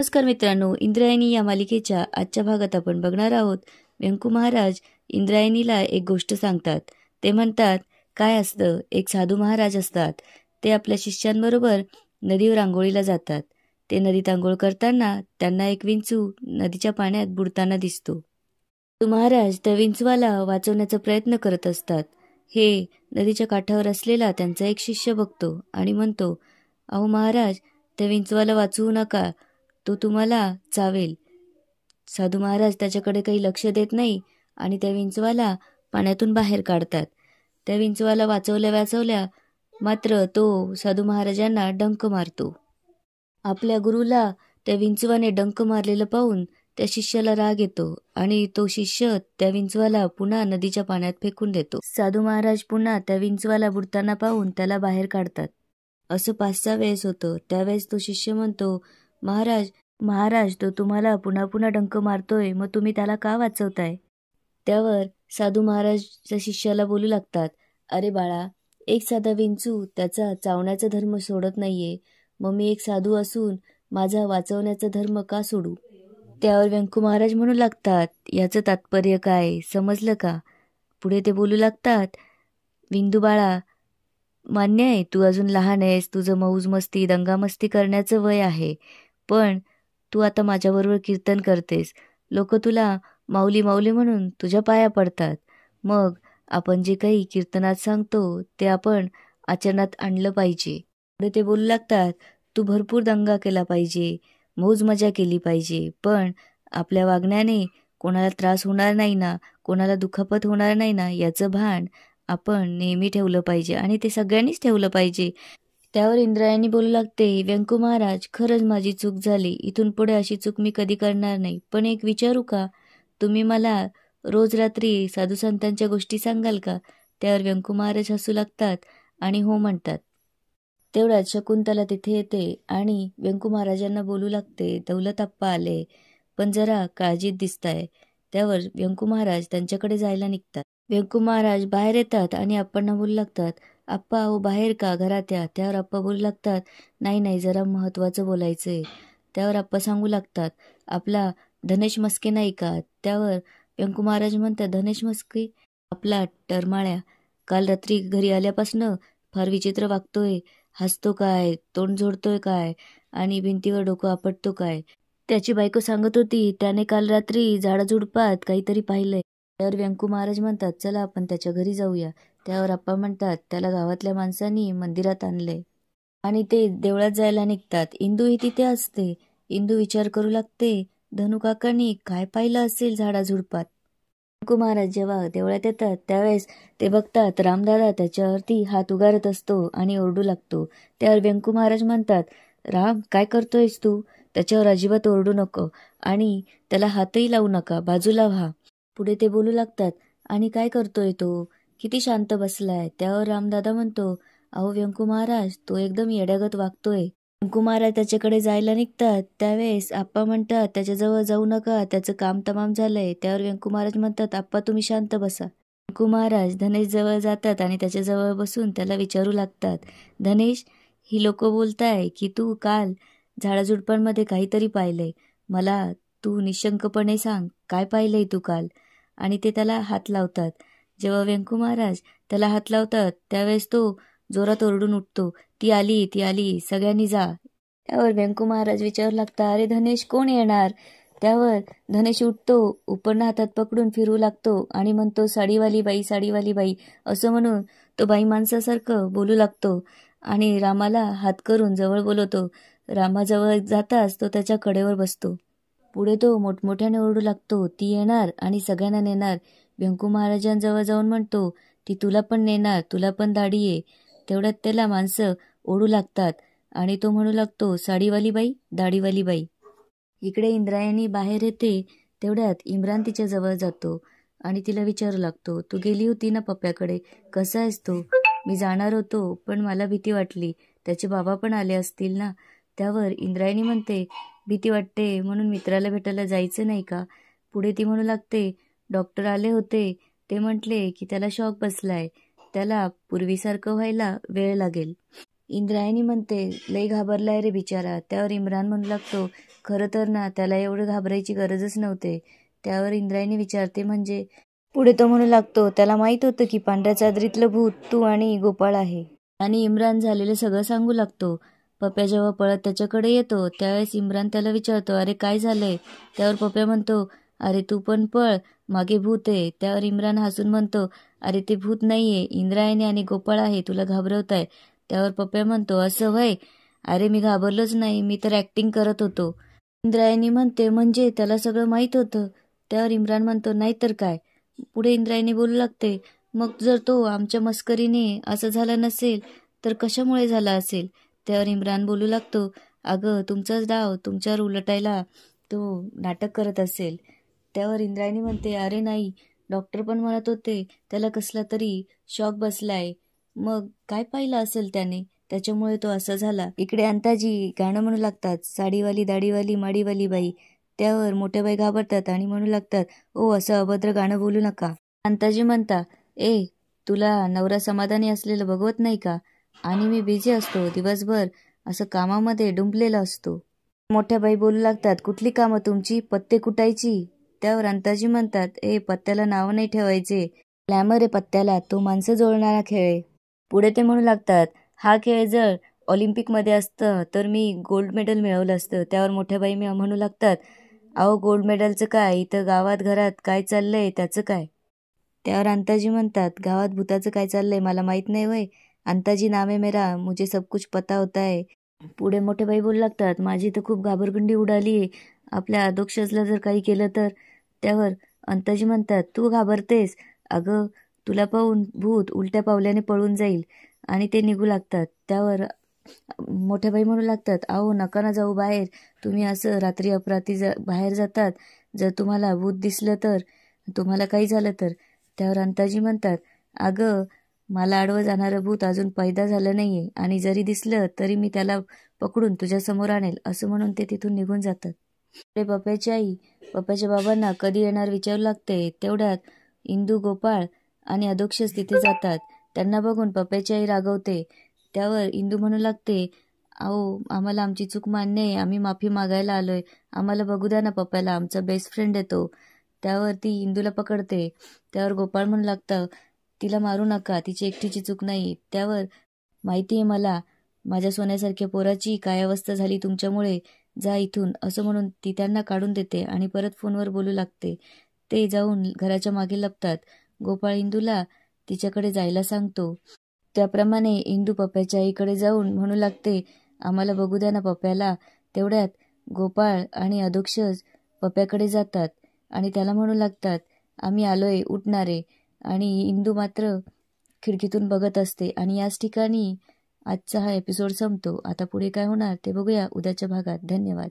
नमस्कार मित्रांनो, इंद्रायणी या मालिकेच्या आजच्या भागात आपण बघणार आहोत. व्यंकू महाराज इंद्रायणीला एक गोष्ट सांगतात. ते म्हणतात, काय असतं, एक साधू महाराज असतात. ते आपल्या शिष्यांबरोबर नदीवर आंघोळीला जातात. ते नदीत आंघोळ करताना त्यांना एक विंचू नदीच्या पाण्यात बुडताना दिसतो. साधू महाराज त्या विंचवाला वाचवण्याचा प्रयत्न करत असतात. हे नदीच्या काठावर असलेला त्यांचा एक शिष्य बघतो आणि म्हणतो, अहो महाराज, त्या विंचवाला वाचवू नका, तो तुम्हाला चावेल. साधू महाराज त्याच्याकडे काही लक्ष देत नाही आणि त्या विंचवाला पाण्यातून बाहेर काढतात. त्या विंचवाला वाचवल्या मात्र तो साधू महाराजांना डंक मारतो. आपल्या गुरुला त्या विंचवाने डंक मारलेलं पाहून त्या शिष्याला राग येतो आणि तो शिष्य त्या विंचवाला पुन्हा नदीच्या पाण्यात फेकून देतो. साधू महाराज पुन्हा त्या विंचवाला बुडताना पाहून त्याला बाहेर काढतात. असं 5-6 वेळेस होतं. त्यावेळेस तो शिष्य म्हणतो, महाराज तो तुम्हाला पुन्हा डंक मारतोय, मग तुम्ही त्याला का वाचवताय? त्यावर साधू महाराज त्या शिष्याला बोलू लागतात, अरे बाळा, एक साधा विंचू त्याचा चावण्याचा धर्म सोडत नाहीये, मग मी एक साधू असून माझा वाचवण्याचा धर्म का सोडू? त्यावर व्यंकू महाराज म्हणू लागतात, याचं तात्पर्य काय, समजलं का? पुढे ते बोलू लागतात, विंदू बाळा, मान्य आहे तू अजून लहान आहेस, तुझं मौज मस्ती दंगामस्ती करण्याचं वय आहे, पण तू आता माझ्याबरोबर कीर्तन करतेस. लोक तुला माऊली माऊली म्हणून तुझ्या पाया पडतात. मग आपण जे काही कीर्तनात सांगतो ते आपण आचरणात आणलं पाहिजे. पुढे ते बोलू लागतात, तू भरपूर दंगा केला पाहिजे, मौज मजा केली पाहिजे, पण आपल्या वागण्याने कोणाला त्रास होणार नाही ना, कोणाला दुखापत होणार नाही ना, याचं भान आपण नेहमी ठेवलं पाहिजे आणि ते सगळ्यांनीच ठेवलं पाहिजे. त्यावर इंद्रायणी बोलू लागते, व्यंकू महाराज, खरंच माझी चूक झाली. इथून पुढे अशी चूक मी कधी करणार नाही. पण एक विचारू का? तुम्ही मला रोज रात्री साधू संतांच्या गोष्टी सांगाल का? त्यावर व्यंकू महाराज हसू लागतात आणि हो म्हणतात. तेवढ्यात शकुंतला तिथे येते आणि व्यंकू महाराजांना बोलू लागते, दौलत आप्पा आले, पण जरा काळजीत दिसताय. त्यावर व्यंकू महाराज त्यांच्याकडे जायला निघतात. व्यंकू महाराज बाहेर येतात आणि आप्पांना बोलू लागतात, आप्पा अहो बाहेर का, घरात या. त्यावर आप्पा बोलू लागतात, नाही जरा महत्त्वाचं बोलायचंय. त्यावर आप्पा सांगू लागतात, आपला धनेश मस्के नाही का? त्यावर व्यंकू महाराज म्हणतात, धनेश मस्के? आपला टरमाळ्या काल रात्री घरी आल्यापासनं फार विचित्र वागतोय, हसतो काय, तोंड जोडतोय काय आणि भिंतीवर डोकं आपटतो काय. त्याची बायको सांगत होती त्याने काल रात्री झाडाझुडपात काहीतरी पाहिलंय. त्यावर व्यंकू महाराज म्हणतात, चला आपण त्याच्या घरी जाऊया. त्यावर आप्पा म्हणतात, त्याला गावातल्या माणसांनी मंदिरात आणले आणि ते देवळात जायला निघतात. इंदू ही तिथे असते. इंदू विचार करू लागते, धनु काकांनी काय पाहिलं असेल झाडाझुडपात. व्यंकू महाराज जेव्हा देवळात येतात त्यावेळेस ते बघतात रामदादा त्याच्यावरती हात उगारत असतो आणि ओरडू लागतो. त्यावर व्यंकू महाराज म्हणतात, राम काय करतोयस तू? त्याच्यावर अजिबात ओरडू नको आणि त्याला हातही लावू नका, बाजूला व्हा. पुढे ते बोलू लागतात, आणि काय करतोय तो? किती शांत बसलाय. त्यावर रामदादा म्हणतो, अहो व्यंकू महाराज, तो एकदम येड्यागत वागतोय. व्यंकू महाराज त्याच्याकडे जायला निघतात. त्यावेळेस आप्पा म्हणतात, त्याच्याजवळ जाऊ नका, त्याचं काम तमाम झालंय. त्यावर व्यंकू महाराज म्हणतात, आप्पा तुम्ही शांत बसा. व्यंकू महाराज धनेश जवळ जातात आणि त्याच्याजवळ बसून त्याला विचारू लागतात, धनेश, ही लोक बोलताय की तू काल झाडाझुडपांमध्ये काहीतरी पाहिलंय. मला तू निशंकपणे सांग, काय पाहिलंय तू काल? आणि ते त्याला हात लावतात. जेव्हा व्यंकू महाराज त्याला हात लावतात त्यावेळेस तो जोरात ओरडून उठतो, ती आली, सगळ्यांनी जा. त्यावर व्यंकू महाराज विचारू लागतात, अरे धनेश, कोण येणार? त्यावर धनेश उठतो, उपरनं हातात पकडून फिरू लागतो आणि म्हणतो, साडीवाली बाई. असं म्हणून तो बाई माणसासारखं बोलू लागतो आणि रामाला हात करून जवळ बोलवतो. रामाजवळ जाताच तो त्याच्या कडेवर बसतो. पुढे तो मोठमोठ्याने ओरडू लागतो, ती येणार आणि सगळ्यांना नेणार. व्यंकू महाराजांजवळ जाऊन म्हणतो, ती तुला पण नेणार, तुला पण दाढी आहे. तेवढ्यात त्याला माणसं ओढू लागतात आणि तो म्हणू लागतो, साडीवाली बाई, दाढीवाली बाई. इकडे इंद्रायणी बाहेर येते. तेवढ्यात इम्रान तिच्या जवळ जातो आणि तिला विचारू लागतो, तू गेली होती ना पप्प्याकडे, कसा आहेस तो? मी जाणार होतो पण मला भीती वाटली, त्याचे बाबा पण आले असतील ना. त्यावर इंद्रायणी म्हणते, भीती वाटते म्हणून मित्राला भेटायला जायचं नाही का? पुढे ती म्हणू लागते, डॉक्टर आले होते, ते म्हटले की त्याला शॉक बसलाय, त्याला पूर्वीसारखं व्हायला वेळ लागेल. इंद्रायणी म्हणते, लई घाबरलाय रे बिचारा. त्यावर इम्रान म्हणू लागतो, खरं तर ना त्याला एवढं घाबरायची गरजच नव्हते. त्यावर इंद्रायणी विचारते, म्हणजे? पुढे तो म्हणू लागतो, त्याला माहीत होतं की पांढऱ्या चादरीतलं भूत तू आणि गोपाळ आहे. आणि इम्रान झालेलं सगळं सांगू लागतो. पप्या जेव्हा पळत त्याच्याकडे येतो त्यावेळेस इम्रान त्याला विचारतो, अरे काय झालंय? त्यावर पप्या म्हणतो, अरे तू पण पळ, मागे भूत आहे. त्यावर इम्रान हसून म्हणतो, अरे ते भूत नाहीये, इंद्रायणी आणि गोपाळ आहे, तुला घाबरवताय. त्यावर पप्या म्हणतो, असं व्हय? अरे मी घाबरलोच नाही, मी तर ऍक्टिंग करत होतो. इंद्रायणी म्हणते, म्हणजे त्याला सगळं माहीत होतं? त्यावर इम्रान म्हणतो, नाही तर काय. पुढे इंद्रायणी बोलू लागते, मग जर तो आमच्या मस्करीने असं झालं नसेल तर कशामुळे झाला असेल? त्यावर इम्रान बोलू लागतो, अगं तुमचाच डाव तुमच्यावर उलटायला तो नाटक करत असेल. त्यावर इंद्रायणी म्हणते, अरे नाही, डॉक्टर पण म्हणत होते त्याला कसला तरी शॉक बसलाय. मग काय पाहिलं असेल त्याने, त्याच्यामुळे तो असा झाला. इकडे अंताजी गाणं म्हणू लागतात, साडीवाली दाढीवाली माडीवाली बाई. त्यावर मोठ्या बाई घाबरतात आणि म्हणू लागतात, ओ असं अभद्र गाणं बोलू नका. अंताजी म्हणता, ए तुला नवरा समाधानी असलेलं बघवत नाही का? आणि मी बिझी असतो दिवसभर, असं कामामध्ये डुंबलेला असतो. मोठ्या बाई बोलू लागतात, कुठली कामं तुमची, पत्ते कुटायची? त्यावर अंताजी म्हणतात, ए पत्त्याला नाव नाही ठेवायचे, ग्लॅमर आहे पत्त्याला, तो माणसं जोडणारा खेळ आहे. पुढे ते म्हणू लागतात, हा खेळ जर ऑलिम्पिकमध्ये असतं तर मी गोल्ड मेडल मिळवलं असतं. त्यावर मोठ्या बाई म्हणू लागतात, अहो गोल्ड मेडलचं काय, इथं गावात घरात काय चाललंय त्याचं काय? त्यावर अंताजी म्हणतात, गावात भूताचं काय चाललंय मला माहित नाही वय, अंताजी नाम है मेरा, मुझे सब कुछ पता होता है. पुढे मोठे बाई बोलू लागतात, माझी तर खूप घाबरगुंडी उडाली आहे, आपल्या अधोक्षजला जर काही केलं तर. त्यावर अंताजी म्हणतात, तू घाबरतेस? अगं तुला पाहून भूत उलट्या पावल्याने पळून जाईल. आणि ते निघू लागतात. त्यावर मोठ्या बाई म्हणू लागतात, अहो नका ना जाऊ बाहेर, तुम्ही असं रात्री अपरात्री बाहेर जातात, जर तुम्हाला भूत दिसलं तर, तुम्हाला काही झालं तर. त्यावर अंताजी म्हणतात, अगं मला आडवं जाणारं भूत अजून पैदा झालं नाहीये, आणि जरी दिसलं तरी मी त्याला पकडून तुझ्या समोर आणेल, असं म्हणून ते तिथून निघून जातात. पप्याची आई पप्याच्या बाबांना कधी येणार विचारू लागते. तेवढ्यात इंदू, गोपाळ आणि अधोक्षज तिथे जातात. त्यांना बघून पप्याची आई रागवते. त्यावर इंदू म्हणू लागते, अहो आम्हाला आमची चूक मान्य आहे, आम्ही माफी मागायला आलोय, आम्हाला बघू द्या ना पप्याला, आमचा बेस्ट फ्रेंड आहे तो. त्यावर ती इंदूला पकडते. त्यावर गोपाळ म्हणू लागतं, तिला मारू नका, तिची एकटीची चूक नाही. त्यावर माहिती आहे मला, माझ्या सोन्यासारख्या पोराची काय अवस्था झाली तुमच्यामुळे, जा इथून, असं म्हणून ती त्यांना काढून देते आणि परत फोनवर बोलू लागते. ते जाऊन घराच्या मागे लपतात. गोपाळ इंदूला तिच्याकडे जायला सांगतो. त्याप्रमाणे इंदू पप्याच्या आईकडे जाऊन म्हणू लागते, आम्हाला बघू द्या ना पप्याला. तेवढ्यात गोपाळ आणि अधोक्षज पप्याकडे जातात आणि त्याला म्हणू लागतात, आम्ही आलोय, उठणारे. आणि इंदू मात्र खिडकीतून बघत असते. आणि याच ठिकाणी आजचा हा एपिसोड संपतो. आता पुढे काय होणार ते बघूया उद्याच्या भागात. धन्यवाद.